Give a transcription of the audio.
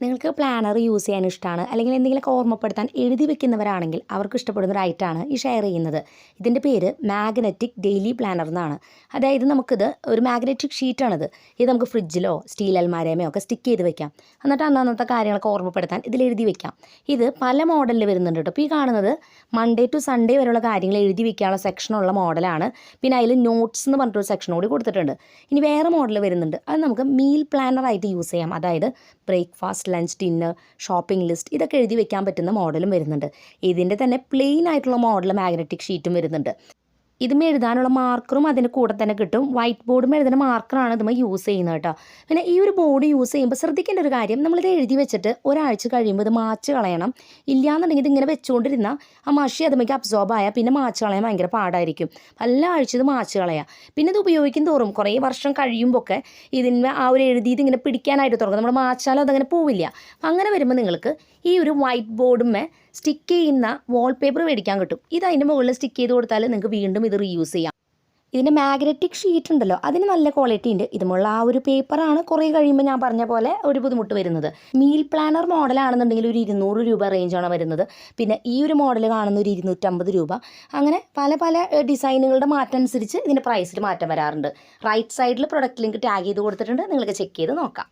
നിങ്ങൾക്ക് planar use ചെയ്യാൻ ഇഷ്ടമാണ് അല്ലെങ്കിൽ എന്തെങ്കിലുമൊക്കെ ഓർമ്മപ്പെടുത്താൻ എഴുതി വെക്കുന്നവരാണെങ്കിൽ അവർക്ക് ഇഷ്ടപ്പെടുന്ന ഒരു ഐറ്റമാണ് ഈ ഷെയർ ചെയ്യുന്നത്. ഇതിൻ്റെ പേര് മാഗ്നറ്റിക് ഡെയിലി പ്ലാനർ എന്നാണ്. അതായത് നമുക്കിത് ഒരു മാഗ്നറ്റിക് ഷീറ്റാണിത്. ഇത് നമുക്ക് ഫ്രിഡ്ജിലോ സ്റ്റീൽ അൽമാരയമോ ഒക്കെ സ്റ്റിക്ക് ചെയ്ത് വെക്കാം. എന്നിട്ട് അന്നന്നത്തെ കാര്യങ്ങളൊക്കെ ഓർമ്മപ്പെടുത്താൻ ഇതിൽ എഴുതി വെക്കാം. ഇത് പല മോഡലിൽ വരുന്നുണ്ട് കേട്ടോ. ഇപ്പോൾ ഈ കാണുന്നത് മൺഡേ ടു സൺഡേ വരെയുള്ള കാര്യങ്ങൾ എഴുതി വെക്കാനുള്ള സെക്ഷനുള്ള മോഡലാണ്. പിന്നെ അതിൽ നോട്ട്സ് എന്ന് പറഞ്ഞിട്ടൊരു സെക്ഷൻ കൂടി കൊടുത്തിട്ടുണ്ട്. ഇനി വേറെ മോഡൽ വരുന്നുണ്ട്. അത് നമുക്ക് മീൽ പ്ലാനറായിട്ട് യൂസ് ചെയ്യാം. അതായത് breakfast, lunch, dinner, shopping list ഇതൊക്കെ എഴുതി വെക്കാൻ പറ്റുന്ന മോഡലും വരുന്നുണ്ട്. ഇതിൻ്റെ തന്നെ പ്ലെയിൻ ആയിട്ടുള്ള മോഡൽ മാഗ്നറ്റിക് ഷീറ്റും വരുന്നുണ്ട്. ഇതും എഴുതാനുള്ള മാർക്കറും അതിൻ്റെ കൂടെ തന്നെ കിട്ടും. വൈറ്റ് ബോർഡും എഴുതുന്ന മാർക്കറാണ് ഇതുമ്പോൾ യൂസ് ചെയ്യുന്നത് കേട്ടോ. പിന്നെ ഈ ഒരു ബോർഡ് യൂസ് ചെയ്യുമ്പോൾ ശ്രദ്ധിക്കേണ്ട ഒരു കാര്യം, നമ്മളിത് എഴുതി വെച്ചിട്ട് ഒരാഴ്ച കഴിയുമ്പോൾ ഇത് മാച്ച് കളയണം. ഇല്ലയെന്നുണ്ടെങ്കിൽ ഇതിങ്ങനെ വെച്ചുകൊണ്ടിരുന്നാൽ ആ മഷി അതുമേക്ക് അബ്സോർബ് ആയാൽ പിന്നെ മാച്ച് കളയാൻ ഭയങ്കര പാടായിരിക്കും. എല്ലാ ആഴ്ച ഇത് മാച്ച് കളയാം. പിന്നെ ഇത് ഉപയോഗിക്കും തോറും കുറേ വർഷം കഴിയുമ്പോൾ ഒക്കെ ഇതിന് ആ ഒരു എഴുതിയത് ഇങ്ങനെ പിടിക്കാനായിട്ട് തുടങ്ങും. നമ്മൾ മാച്ചാലും അതങ്ങനെ പോവില്ല. അങ്ങനെ വരുമ്പോൾ നിങ്ങൾക്ക് ഈ ഒരു വൈറ്റ് ബോർഡുമേ സ്റ്റിക്ക് ചെയ്യുന്ന വാൾപേപ്പർ മേടിക്കാൻ കിട്ടും. ഇത് അതിൻ്റെ മുകളിൽ സ്റ്റിക്ക് ചെയ്ത് കൊടുത്താൽ നിങ്ങൾക്ക് വീണ്ടും ഇത് റീയൂസ് ചെയ്യാം. ഇതിൻ്റെ മാഗ്നറ്റിക് ഷീറ്റ് ഉണ്ടല്ലോ, അതിന് നല്ല ക്വാളിറ്റി ഉണ്ട്. ഇതുമുള്ള ആ ഒരു പേപ്പറാണ് കുറേ കഴിയുമ്പോൾ ഞാൻ പറഞ്ഞ പോലെ ഒരു ബുദ്ധിമുട്ട് വരുന്നത്. മീൽ പ്ലാനർ മോഡലാണെന്നുണ്ടെങ്കിൽ ഒരു 200 രൂപ റേഞ്ചാണ് വരുന്നത്. പിന്നെ ഈ ഒരു മോഡൽ കാണുന്ന ഒരു 250 രൂപ. അങ്ങനെ പല പല ഡിസൈനുകളുടെ മാറ്റം അനുസരിച്ച് ഇതിൻ്റെ പ്രൈസിൽ മാറ്റം വരാറുണ്ട്. റൈറ്റ് സൈഡിൽ പ്രൊഡക്റ്റ് ലിങ്ക് ടാഗ് ചെയ്ത് കൊടുത്തിട്ടുണ്ട്. നിങ്ങൾക്ക് ചെക്ക് ചെയ്ത് നോക്കാം.